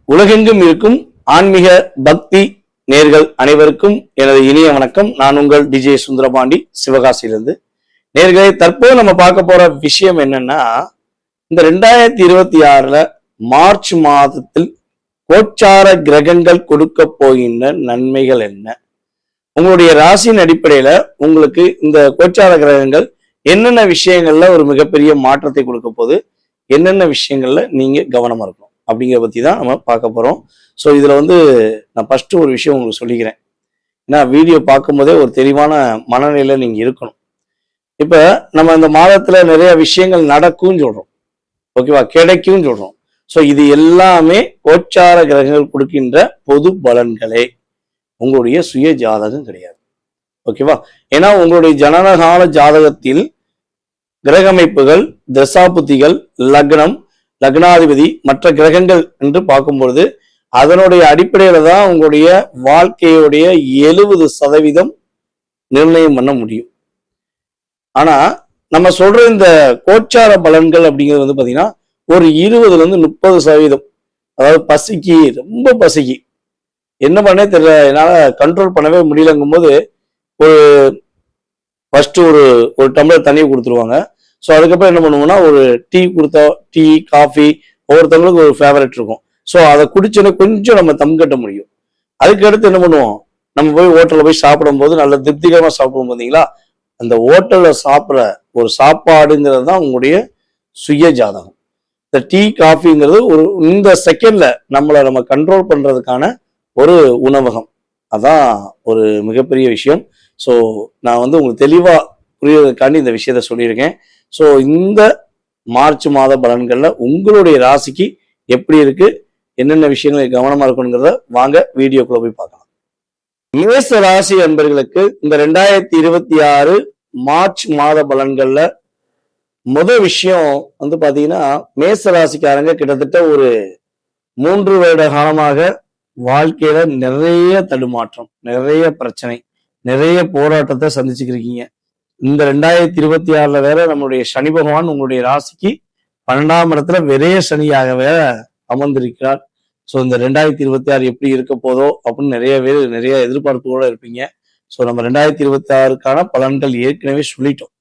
உலகெங்கும் இருக்கும் ஆன்மீக பக்தி நேர்கள் அனைவருக்கும் எனது இனிய வணக்கம். நான் உங்கள் டிஜே சுந்தரபாண்டி, சிவகாசியிலிருந்து. நேர்களே, தற்போது நம்ம பார்க்க போற விஷயம் என்னன்னா, இந்த 2026 மார்ச் மாதத்தில் கோச்சார கிரகங்கள் கொடுக்க போகின்ற நன்மைகள் என்ன? உங்களுடைய ராசியின் அடிப்படையில உங்களுக்கு இந்த கோச்சார கிரகங்கள் என்னென்ன விஷயங்கள்ல ஒரு மிகப்பெரிய மாற்றத்தை கொடுக்க போகுது, என்னென்ன விஷயங்கள்ல நீங்க கவனமா இருக்கணும் அப்படிங்கிற பத்தி தான் நம்ம பார்க்க போறோம். ஸோ இதுல நான் ஃபர்ஸ்ட் ஒரு விஷயம் உங்களுக்கு சொல்லிக்கிறேன். ஏன்னா வீடியோ பார்க்கும்போதே ஒரு தெளிவான மனநிலையில நீங்க இருக்கணும். இப்ப நம்ம இந்த மாதத்துல நிறைய விஷயங்கள் நடக்கும்னு சொல்றோம், ஓகேவா, கிடைக்கும் சொல்றோம். ஸோ இது எல்லாமே கோச்சார கிரகங்கள் கொடுக்கின்ற பொது பலன்களே, உங்களுடைய சுய ஜாதகம் கிடையாது, ஓகேவா. ஏன்னா உங்களுடைய ஜனனகால ஜாதகத்தில் கிரக அமைப்புகள், தசாபுத்திகள், லக்னம், லக்னாதிபதி, மற்ற கிரகங்கள் என்று பார்க்கும்பொழுது அதனுடைய அடிப்படையில தான் உங்களுடைய வாழ்க்கையுடைய 70% நிர்ணயம் பண்ண முடியும். ஆனா நம்ம சொல்ற இந்த கோச்சார பலன்கள் அப்படிங்கிறது பாத்தீங்கன்னா ஒரு 20-30%. அதாவது பசிக்கு, ரொம்ப பசிக்கு, என்ன பண்ணே தெரியல, என்னால கண்ட்ரோல் பண்ணவே முடியலங்கும் போது ஒரு ஃபர்ஸ்ட் ஒரு டம்ளர் தண்ணியை கொடுத்துருவாங்க. ஸோ அதுக்கப்புறம் என்ன பண்ணுவோம்னா, ஒரு டீ கொடுத்தா, டீ காஃபி ஒவ்வொருத்தவங்களுக்கு ஒரு ஃபேவரட் இருக்கும். ஸோ அதை குடிச்சோன்னா கொஞ்சம் நம்ம தம் கட்ட முடியும். அதுக்கு அடுத்து என்ன பண்ணுவோம், நம்ம போய் ஹோட்டலில் போய் சாப்பிடும் போது நல்ல திருப்திகரமாக சாப்பிடுவோம் பார்த்தீங்களா. அந்த ஹோட்டலில் சாப்பிட்ற ஒரு சாப்பாடுங்கிறது தான் உங்களுடைய சுய ஜாதகம். இந்த டீ காஃபிங்கிறது இந்த செகண்ட்ல நம்ம கண்ட்ரோல் பண்றதுக்கான ஒரு உணவகம். அதான் ஒரு மிகப்பெரிய விஷயம். ஸோ நான் உங்களுக்கு தெளிவா புரியறதுக்காண்டி இந்த விஷயத்த சொல்லியிருக்கேன். ஸோ இந்த மார்ச் மாத பலன்கள்ல உங்களுடைய ராசிக்கு எப்படி இருக்கு, என்னென்ன விஷயங்கள் கவனமா இருக்கணுங்கிறத வாங்க வீடியோக்குள்ள போய் பார்க்கலாம். மேச ராசி அன்பர்களுக்கு இந்த 2026 மார்ச் மாத பலன்கள்ல முதல் விஷயம் பாத்தீங்கன்னா, மேச ராசிக்காரங்க கிட்டத்தட்ட ஒரு 3 வருட காலமாக வாழ்க்கையில நிறைய தடுமாற்றம், நிறைய பிரச்சனை, நிறைய போராட்டத்தை சந்திச்சுக்கிருக்கீங்க. இந்த 2026 வேற நம்மளுடைய சனி பகவான் உங்களுடைய ராசிக்கு 12ஆம் இடத்துல விரைய சனியாக வேற அமர்ந்திருக்கிறார். ஸோ இந்த 2026 எப்படி இருக்க போதோ அப்படின்னு நிறைய பேர் நிறைய எதிர்பார்ப்புகளோட இருப்பீங்க. ஸோ நம்ம 2026க்கான பலன்கள் ஏற்கனவே சொல்லிட்டோம்.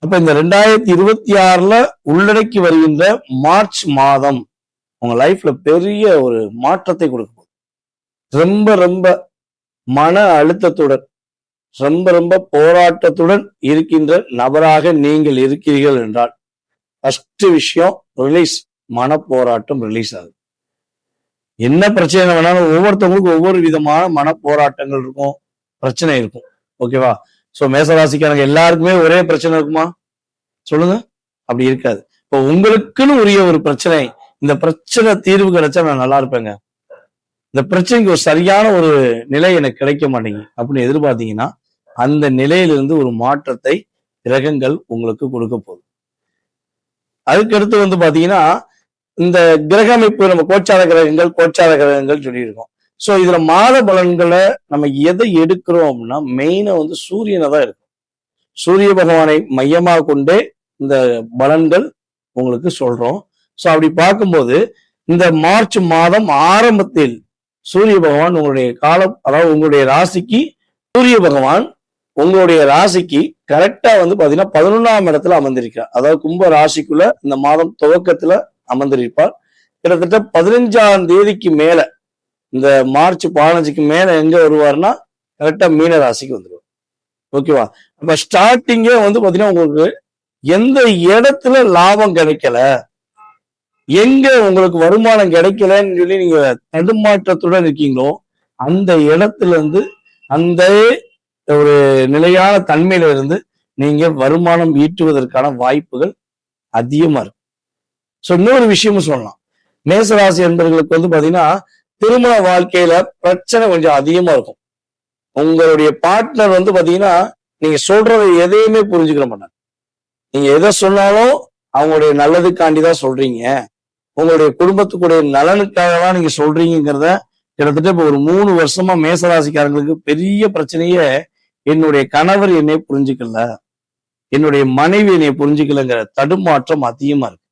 அப்ப இந்த 2026 உள்ளடக்கி வருகின்ற மார்ச் மாதம் உங்க லைஃப்ல பெரிய ஒரு மாற்றத்தை கொடுக்க போகுது. ரொம்ப ரொம்ப மன அழுத்தத்துடன், ரொம்ப போராட்டத்துடன் இருக்கின்ற நபராக நீங்கள் இருக்கிறீர்கள் என்றால் ஃபர்ஸ்ட் விஷயம் ரிலீஸ், மன போராட்டம் ரிலீஸ் ஆகுது. என்ன பிரச்சனை வேணாலும் ஒவ்வொருத்தவங்களுக்கும் ஒவ்வொரு விதமான மன போராட்டங்கள் இருக்கும், பிரச்சனை இருக்கும், ஓகேவா. ஸோ மேசராசிக்காரங்க எல்லாருக்குமே ஒரே பிரச்சனை இருக்குமா சொல்லுங்க? அப்படி இருக்காது. இப்போ உங்களுக்குன்னு உரிய ஒரு பிரச்சனை, இந்த பிரச்சனை தீர்வு கிடைச்சா நான் நல்லா இருப்பேங்க, இந்த பிரச்சனைக்கு ஒரு சரியான ஒரு நிலை எனக்கு கிடைக்க மாட்டேங்குது அப்படின்னு எதிர்பார்த்தீங்கன்னா அந்த நிலையிலிருந்து ஒரு மாற்றத்தை கிரகங்கள் உங்களுக்கு கொடுக்க போகுது. அதுக்கடுத்து பாத்தீங்கன்னா, இந்த கிரக அமைப்பு நம்ம கோச்சார கிரகங்கள் சொல்லியிருக்கோம். ஸோ இதுல மாத பலன்களை நம்ம எதை எடுக்கிறோம் அப்படின்னா மெயினா சூரியனை தான் இருக்கும். சூரிய பகவானை மையமாக கொண்டே இந்த பலன்கள் உங்களுக்கு சொல்றோம். ஸோ அப்படி பார்க்கும்போது இந்த மார்ச் மாதம் ஆரம்பத்தில் சூரிய பகவான் உங்களுடைய காலம், அதாவது உங்களுடைய ராசிக்கு சூரிய பகவான் உங்களுடைய ராசிக்கு கரெக்டா பாத்தீங்கன்னா 11ஆம் இடத்துல அமர்ந்திருக்கிறார். அதாவது கும்ப ராசிக்குள்ள இந்த மாதம் துவக்கத்துல அமர்ந்திருப்பார். கிட்டத்தட்ட 15ஆம் தேதிக்கு மேல, இந்த மார்ச் 15க்கு மேல எங்க வருவார்னா கரெக்டா மீன ராசிக்கு வந்துடுவார், ஓகேவா. அப்ப ஸ்டார்டிங்கே பாத்தீங்கன்னா உங்களுக்கு எந்த இடத்துல லாபம் கிடைக்கல, எங்க உங்களுக்கு வருமானம் கிடைக்கலன்னு சொல்லி நீங்க தடுமாற்றத்துடன் இருக்கீங்களோ அந்த இடத்துல அந்த ஒரு நிலையான தன்மையில இருந்து நீங்க வருமானம் ஈட்டுவதற்கான வாய்ப்புகள் அதிகமா இருக்கு. ஸோ இன்னொரு விஷயமும் சொல்லலாம், மேசராசி என்பவர்களுக்கு பாத்தீங்கன்னா திருமண வாழ்க்கையில பிரச்சனை கொஞ்சம் அதிகமா இருக்கும். உங்களுடைய பார்ட்னர் பாத்தீங்கன்னா நீங்க சொல்றதை எதையுமே புரிஞ்சுக்கிற மாட்டாங்க. நீங்க எதை சொன்னாலும் அவங்களுடைய நல்லதுக்காண்டிதான் சொல்றீங்க, உங்களுடைய குடும்பத்துக்குடைய நலனுக்காக தான் நீங்க சொல்றீங்கிறத கிட்டத்தட்ட இப்போ ஒரு 3 வருஷமா மேசராசிக்காரங்களுக்கு பெரிய பிரச்சனையே, என்னுடைய கணவர் என்னை புரிஞ்சுக்கல, என்னுடைய மனைவி என்னை புரிஞ்சுக்கலங்கிற தடுமாற்றம் அதிகமா இருக்கு.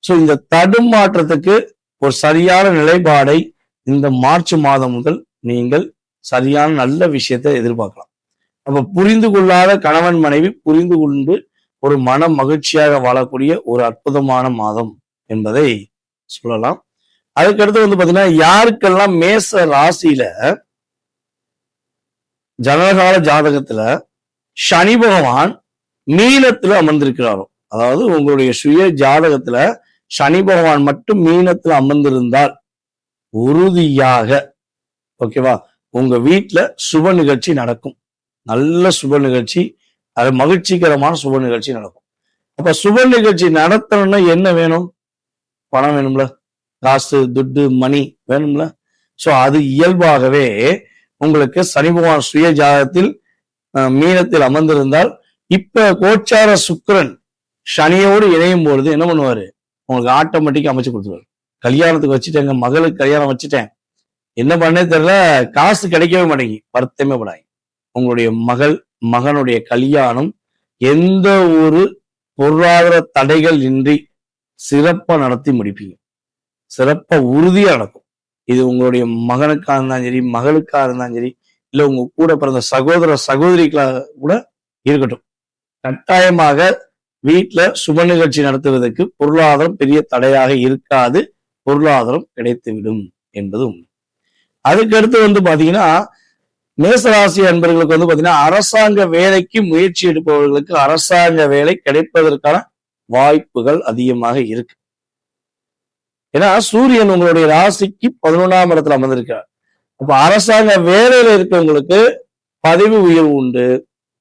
ஸோ இந்த தடுமாற்றத்துக்கு ஒரு சரியான நிலைப்பாடை இந்த மார்ச் மாதம் முதல் நீங்கள் சரியான நல்ல விஷயத்தை எதிர்பார்க்கலாம். அப்ப புரிந்து கொள்ளாத கணவன் மனைவி புரிந்து கொண்டு ஒரு மன மகிழ்ச்சியாக வாழக்கூடிய ஒரு அற்புதமான மாதம் என்பதை சொல்லலாம். அதுக்கடுத்து பாத்தீங்கன்னா, யாருக்கெல்லாம் மேச ராசியில ஜனகால ஜாதகத்துல சனி பகவான் மீனத்துல அமர்ந்திருக்கிறாரோ, அதாவது உங்களுடைய சுய ஜாதகத்துல சனி பகவான் மட்டும் மீனத்துல அமர்ந்திருந்தால் உறுதியாக ஓகேவா உங்க வீட்டுல சுப நிகழ்ச்சி நடக்கும். நல்ல சுப நிகழ்ச்சி, அது மகிழ்ச்சிகரமான சுப நிகழ்ச்சி நடக்கும். அப்ப சுப நிகழ்ச்சி நடத்தணும்னா என்ன வேணும்? பணம் வேணும்ல, காசு துட்டு மணி வேணும்ல. சோ அது இயல்பாகவே உங்களுக்கு சனி பகவான் சுய ஜாதகத்தில் மீனத்தில் அமர்ந்திருந்தால், இப்ப கோச்சார சுக்கிரன் சனியோடு இணையும் பொழுது என்ன பண்ணுவாரு? உங்களுக்கு ஆட்டோமேட்டிக்கா அமைச்சு கொடுத்துருவாரு. கல்யாணத்துக்கு வச்சுட்டேங்க, மகளுக்கு கல்யாணம் வச்சுட்டேன், என்ன பண்ணே தெரியல, காசு கிடைக்கவே மாட்டேங்கி, வருத்தமே படாங்க. உங்களுடைய மகனுடைய கல்யாணம் எந்த ஒரு பொருளாதார தடைகள் இன்றி சிறப்பா நடத்தி முடிப்பீங்க. சிறப்பா உறுதியா நடக்கும். இது உங்களுடைய மகனுக்கா இருந்தாலும் சரி, மகளுக்கா இருந்தாலும் சரி, இல்ல உங்க கூட பிறந்த சகோதர சகோதரிகளா கூட இருக்கட்டும், கட்டாயமாக வீட்டுல சுப நிகழ்ச்சி நடத்துவதற்கு பொருளாதாரம் பெரிய தடையாக இருக்காது. பொருளாதாரம் கிடைத்துவிடும் என்பது உண்மை. அதுக்கு அடுத்து பாத்தீங்கன்னா, மேசராசி அன்பர்களுக்கு பாத்தீங்கன்னா, அரசாங்க வேலைக்கு முயற்சி எடுப்பவர்களுக்கு அரசாங்க வேலை கிடைப்பதற்கான வாய்ப்புகள் அதிகமாக இருக்கு. ஏன்னா சூரியன் உங்களுடைய ராசிக்கு 11ஆம் இடத்துல அமர்ந்திருக்கிறார். அப்ப அரசாங்க வேலையில இருக்கவங்களுக்கு பதவி உயர்வு உண்டு.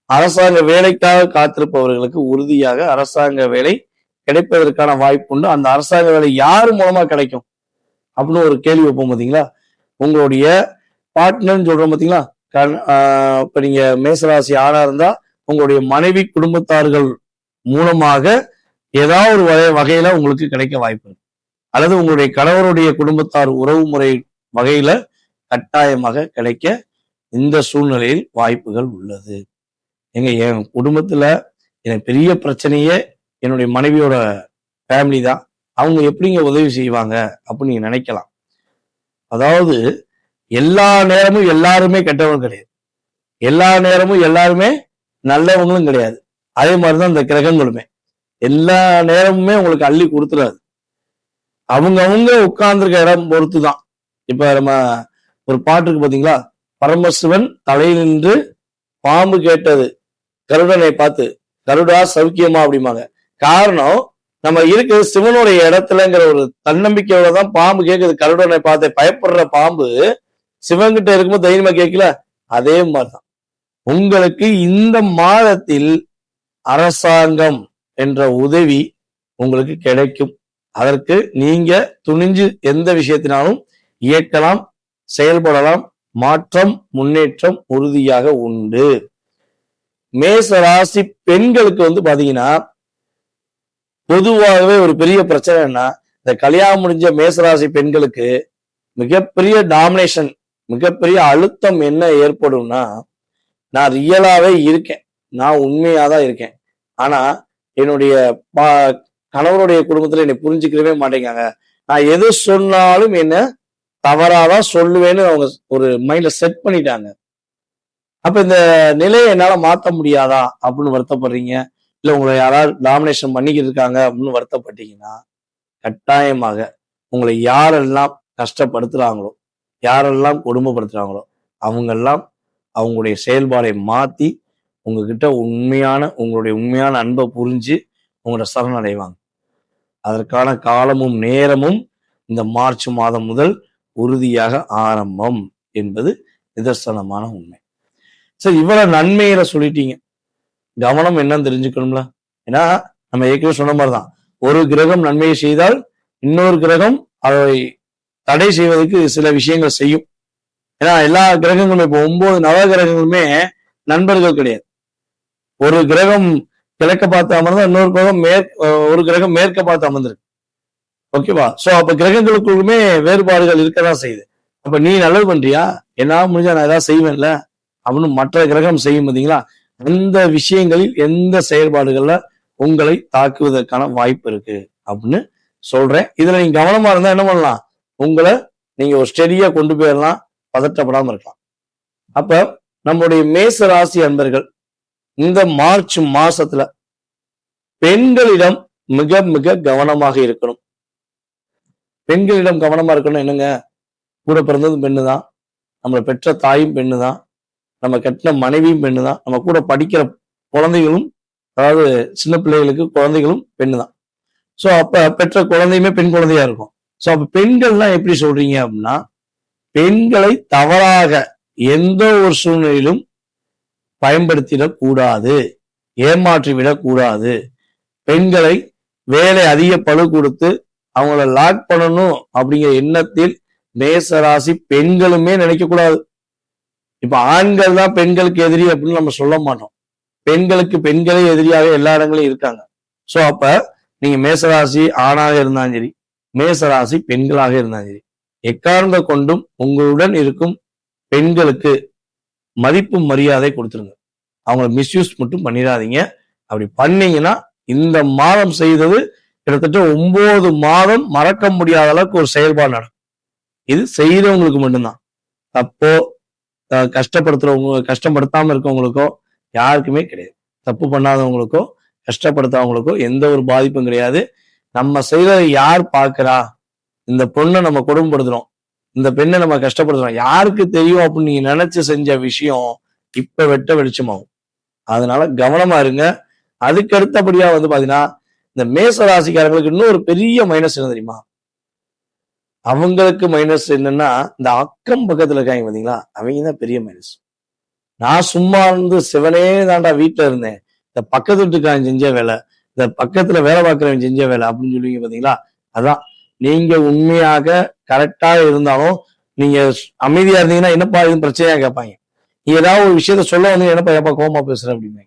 அரசாங்க வேலைக்காக காத்திருப்பவர்களுக்கு உறுதியாக அரசாங்க வேலை கிடைப்பதற்கான வாய்ப்பு உண்டு. அந்த அரசாங்க வேலை யாரு மூலமா கிடைக்கும் அப்படின்னு ஒரு கேள்வி வைப்போம் பாத்தீங்களா. உங்களுடைய பார்ட்னர்னு சொல்றோம் பாத்தீங்களா. இப்ப நீங்க மேசராசி ஆணா இருந்தா உங்களுடைய மனைவி குடும்பத்தார்கள் மூலமாக ஏதாவது ஒரு வகையில உங்களுக்கு கிடைக்க வாய்ப்பு இருக்கு. அல்லது உங்களுடைய கணவருடைய குடும்பத்தார் உறவு முறை வகையில கட்டாயமாக கிடைக்க இந்த சூழ்நிலையில் வாய்ப்புகள் உள்ளது. என் குடும்பத்துல எனக்கு பெரிய பிரச்சனையே என்னுடைய மனைவியோட ஃபேமிலி தான், அவங்க எப்படிங்க உதவி செய்வாங்க அப்படின்னு நீங்க நினைக்கலாம். அதாவது எல்லா நேரமும் எல்லாருமே கெட்டவங்க கிடையாது, எல்லா நேரமும் எல்லாருமே நல்லவங்களும் கிடையாது. அதே மாதிரிதான் இந்த கிரகங்களுமே எல்லா நேரமுமே உங்களுக்கு அள்ளி கொடுத்துறாது. அவங்க உட்கார்ந்துருக்க இடம் பொறுத்துதான். இப்ப நம்ம ஒரு பாட்டுக்கு பாத்தீங்களா, பரமசிவன் தலையில் நின்று பாம்பு கேட்டது கருடனை பார்த்து, கருடா சௌக்கியமா அப்படிம்பாங்க. காரணம், நம்ம இருக்கிறது சிவனுடைய இடத்துலங்கிற ஒரு தன்னம்பிக்கையோட தான் பாம்பு கேட்குது. கருடனை பார்த்து பயப்படுற பாம்பு சிவன்கிட்ட இருக்கும்போது தைரியமா கேட்கல. அதே மாதிரிதான் உங்களுக்கு இந்த மாதத்தில் அரசாங்கம் என்ற உதவி உங்களுக்கு கிடைக்கும். அதற்கு நீங்க துணிஞ்சு எந்த விஷயத்தினாலும் இயக்கலாம், செயல்படலாம். மாற்றம் முன்னேற்றம் உறுதியாக உண்டு. மேச ராசி பெண்களுக்கு பாத்தீங்கன்னா, பொதுவாகவே ஒரு பெரிய பிரச்சனைன்னா, இந்த கல்யாணம் முடிஞ்ச மேசராசி பெண்களுக்கு மிகப்பெரிய டாமினேஷன், மிகப்பெரிய அழுத்தம் என்ன ஏற்படும்னா, நான் ரியலாவே இருக்கேன், நான் உண்மையாதான் இருக்கேன், ஆனா என்னுடைய கணவருடைய குடும்பத்துல என்னை புரிஞ்சுக்கவே மாட்டேங்காங்க, நான் எது சொன்னாலும் என்ன தவறாதான் சொல்லுவேன்னு அவங்க ஒரு மைண்ட்ல செட் பண்ணிட்டாங்க. அப்ப இந்த நிலையை என்னால மாத்த முடியாதா அப்படின்னு வருத்தப்படுறீங்க, இல்ல உங்களை யாராவது டாமினேஷன் பண்ணிக்கிட்டு இருக்காங்க அப்படின்னு வருத்தப்பட்டீங்கன்னா, கட்டாயமாக உங்களை யாரெல்லாம் கஷ்டப்படுத்துறாங்களோ, யாரெல்லாம் கொடுமைப்படுத்துறாங்களோ அவங்கெல்லாம் அவங்களுடைய செயல்பாடை மாத்தி உங்ககிட்ட உங்களுடைய உண்மையான அன்பை புரிஞ்சு உங்களோட சரணடைவாங்க. அதற்கான காலமும் நேரமும் இந்த மார்ச் மாதம் முதல் உறுதியாக ஆரம்பம் என்பது நிதர்சனமான உண்மை. சரி, இவ்வளவு நன்மையில சொல்லிட்டீங்க, கவனம் என்னன்னு தெரிஞ்சுக்கணும்ல. ஏன்னா நம்ம ஏற்கனவே சொன்ன மாதிரிதான், ஒரு கிரகம் நன்மையை செய்தால் இன்னொரு கிரகம் அதை தடை செய்வதற்கு சில விஷயங்கள் செய்யும். ஏன்னா எல்லா கிரகங்களுமே இப்போ 9 நவ கிரகங்களுமே நண்பர்கள் கிடையாது. ஒரு கிரகம் கிழக்க பார்த்து அமர்ந்தா இன்னொரு கிரகம் ஒரு கிரகம் மேற்க பார்த்து அமர்ந்திருக்கு. ஓகேவா? சோ அப்ப கிரகங்களுக்குள்ளுமே வேறுபாடுகள் இருக்கதான் செய்யுது. அப்ப நீ நல்லது பண்றியா, என்ன முடிஞ்சா நான் ஏதாவது செய்வேன்ல அப்படின்னு மற்ற கிரகம் செய்யும் பார்த்தீங்களா. அந்த விஷயங்களில் எந்த செயல்பாடுகள்ல உங்களை தாக்குவதற்கான வாய்ப்பு இருக்கு அப்படின்னு சொல்றேன். இதுல நீங்க கவனமா இருந்தா என்ன பண்ணலாம், உங்களை நீங்க ஒரு ஸ்டெடியா கொண்டு போயிடலாம், பதட்டப்படாம இருக்கலாம். அப்ப நம்முடைய மேச ராசி அன்பர்கள் இந்த மார்ச் மாசத்துல பெண்களிடம் மிக மிக கவனமாக இருக்கணும். பெண்களிடம் கவனமா இருக்கணும். என்னங்க, கூட பிறந்ததும் பெண்ணு தான், நம்மளை பெற்ற தாயும் பெண்ணு தான், நம்ம கட்டின மனைவியும் பெண்ணு தான், நம்ம கூட படிக்கிற குழந்தைகளும், அதாவது சின்ன பிள்ளைகளுக்கு குழந்தைகளும் பெண்ணு தான். ஸோ அப்ப பெற்ற குழந்தையுமே பெண் குழந்தையா இருக்கும். ஸோ அப்ப பெண்கள்லாம் எப்படி சொல்றீங்க அப்படின்னா, பெண்களை தவறாக எந்த ஒரு சூழ்நிலையிலும் பயன்படுத்திடக் கூடாது, ஏமாற்றி விடக்கூடாது. பெண்களை வேலை அதிக பளு கொடுத்து அவங்கள லாக் பண்ணணும் அப்படிங்கிற எண்ணத்தில் மேசராசி பெண்களுமே நினைக்க கூடாது. இப்ப ஆண்கள் தான் பெண்களுக்கு எதிரி அப்படின்னு நம்ம சொல்ல மாட்டோம். பெண்களுக்கு பெண்களே எதிரியாக எல்லா இடங்களையும் இருக்காங்க. சோ அப்ப நீங்க மேசராசி ஆணாக இருந்தாலும் சரி, மேசராசி பெண்களாக இருந்தாலும் சரி, எக்காரணத்த கொண்டும் உங்களுடன் இருக்கும் பெண்களுக்கு மதிப்பு மரியாதை கொடுத்துருங்க. அவங்கள மிஸ்யூஸ் மட்டும் பண்ணிடாதீங்க. அப்படி பண்ணீங்கன்னா இந்த மாதம் செய்தது கிட்டத்தட்ட 9 மாதம் மறக்க முடியாத அளவுக்கு ஒரு செயல்பாடு நடக்கும். இது செய்யறவங்களுக்கு மட்டும்தான். தப்போ கஷ்டப்படுத்துறவங்க, கஷ்டப்படுத்தாம இருக்கவங்களுக்கோ யாருக்குமே கிடையாது. தப்பு பண்ணாதவங்களுக்கோ கஷ்டப்படுத்தாதவங்களுக்கோ எந்த ஒரு பாதிப்பும் கிடையாது. நம்ம செய்யறதை யார் பார்க்கிறா? இந்த பொண்ணை நம்ம கொடுமைப்படுத்துறோம், இந்த பெண்ணை நம்ம கஷ்டப்படுத்துறோம், யாருக்கு தெரியும் அப்படின்னு நீங்க நினைச்சு செஞ்ச விஷயம் இப்ப வெட்ட வெளிச்சமாகும். அதனால கவனமா இருங்க. அதுக்கு அடுத்தபடியா பாத்தீங்கன்னா, இந்த மேச ராசிக்காரங்களுக்கு இன்னும் ஒரு பெரிய மைனஸ் என்ன தெரியுமா? அவங்களுக்கு மைனஸ் என்னன்னா, இந்த அக்கம் பக்கத்துல இருக்காங்க பாத்தீங்களா, அவங்க தான் பெரிய மைனஸ். நான் சும்மா இருந்து சிவனே தாண்டா வீட்டுல இருந்தேன், இந்த பக்கத்து வீட்டுக்காரன் செஞ்ச வேலை, இந்த பக்கத்துல வேலை பார்க்கிறவன் செஞ்ச வேலை அப்படின்னு சொல்லுவீங்க பாத்தீங்களா, அதான். நீங்க உண்மையாக கரெக்டா இருந்தாலும் நீங்க அமைதியா இருந்தீங்கன்னா என்னப்பா இது பிரச்சனையா கேட்பாங்க. நீ ஏதாவது ஒரு விஷயத்த சொல்ல வந்து என்னப்பா எப்பா கோமா பேசுற அப்படின்னு.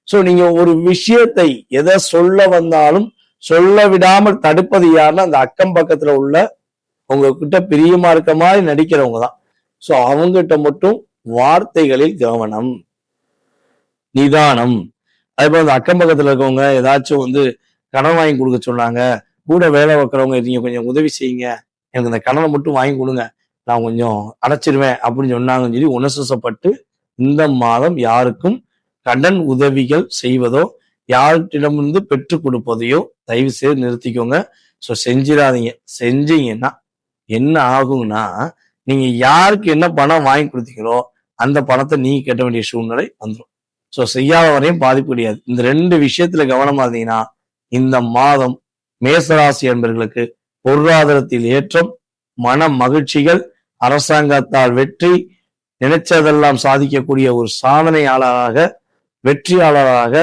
சோ நீங்க ஒரு விஷயத்தை எதை சொல்ல வந்தாலும் சொல்ல விடாமல் தடுப்பது யாருன்னா அந்த அக்கம் பக்கத்துல உள்ள உங்ககிட்ட பிரியமா இருக்க மாதிரி நடிக்கிறவங்க தான். சோ அவங்ககிட்ட மட்டும் வார்த்தைகளில் கவனம், நிதானம். அதே போல அந்த அக்கம் பக்கத்துல இருக்கவங்க ஏதாச்சும் கடன் வாங்கி கொடுக்க சொன்னாங்க, கூட வேலை வைக்கிறவங்க நீங்க கொஞ்சம் உதவி செய்யுங்க, எனக்கு இந்த கடனை மட்டும் வாங்கி கொடுங்க, நான் கொஞ்சம் அடைச்சிருவேன் அப்படின்னு சொன்னாங்கன்னு சொல்லி உணர்சப்பட்டு இந்த மாதம் யாருக்கும் கடன் உதவிகள் செய்வதோ யார்கிடமிருந்து பெற்றுக் கொடுப்பதையோ தயவு செய்து நிறுத்திக்கோங்க. ஸோ செஞ்சிடாதீங்க. செஞ்சீங்கன்னா என்ன ஆகும்னா, நீங்க யாருக்கு என்ன பணம் வாங்கி கொடுத்தீங்களோ அந்த பணத்தை நீங்க கட்ட வேண்டிய சூழ்நிலை வந்துடும். ஸோ செய்யாத வரையும் பாதிப்பு கிடையாது. இந்த 2 விஷயத்துல கவனமா இருந்தீங்கன்னா இந்த மாதம் மேசராசி என்பவர்களுக்கு பொருளாதாரத்தில் ஏற்றம், மன மகிழ்ச்சிகள், அரசாங்கத்தால் வெற்றி, நினைச்சதெல்லாம் சாதிக்கக்கூடிய ஒரு சாதனையாளராக, வெற்றியாளராக,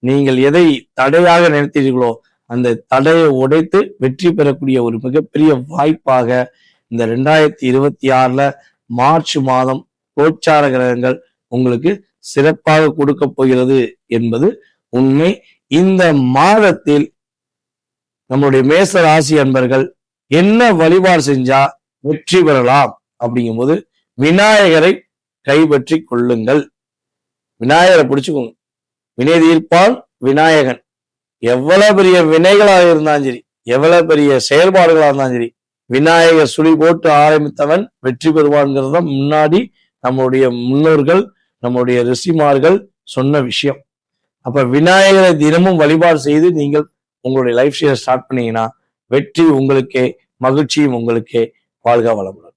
நீங்கள் எதை தடையாக நினைத்தீர்களோ அந்த தடையை உடைத்து வெற்றி பெறக்கூடிய ஒரு மிகப்பெரிய வாய்ப்பாக இந்த 2026 மார்ச் மாதம் கோச்சார கிரகங்கள் உங்களுக்கு சிறப்பாக கொடுக்க போகிறது என்பது உண்மை. இந்த மாதத்தில் நம்மளுடைய மேச ராசி அன்பர்கள் என்ன வழிபாடு செஞ்சா வெற்றி பெறலாம் அப்படிங்கும்போது விநாயகரை கைப்பற்றி கொள்ளுங்கள். விநாயகரை பிடிச்சுக்கோங்க. வினை தீர்ப்பான் விநாயகன். எவ்வளவு பெரிய வினைகளாக இருந்தாலும் சரி, எவ்வளவு பெரிய செயல்பாடுகளாக இருந்தாலும் சரி, விநாயகர் சுழி போட்டு ஆரம்பித்தவன் வெற்றி பெறுவான்ங்கிறது தான் முன்னாடி நம்மளுடைய முன்னோர்கள், நம்மளுடைய ரிஷிமார்கள் சொன்ன விஷயம். அப்ப விநாயகரை தினமும் வழிபாடு செய்து நீங்கள் உங்களுடைய லைஃப் ஸ்டைலை ஸ்டார்ட் பண்ணீங்கன்னா வெற்றி உங்களுக்கே, மகிழ்ச்சியும் உங்களுக்கே. வாழ்க வளமுடன்.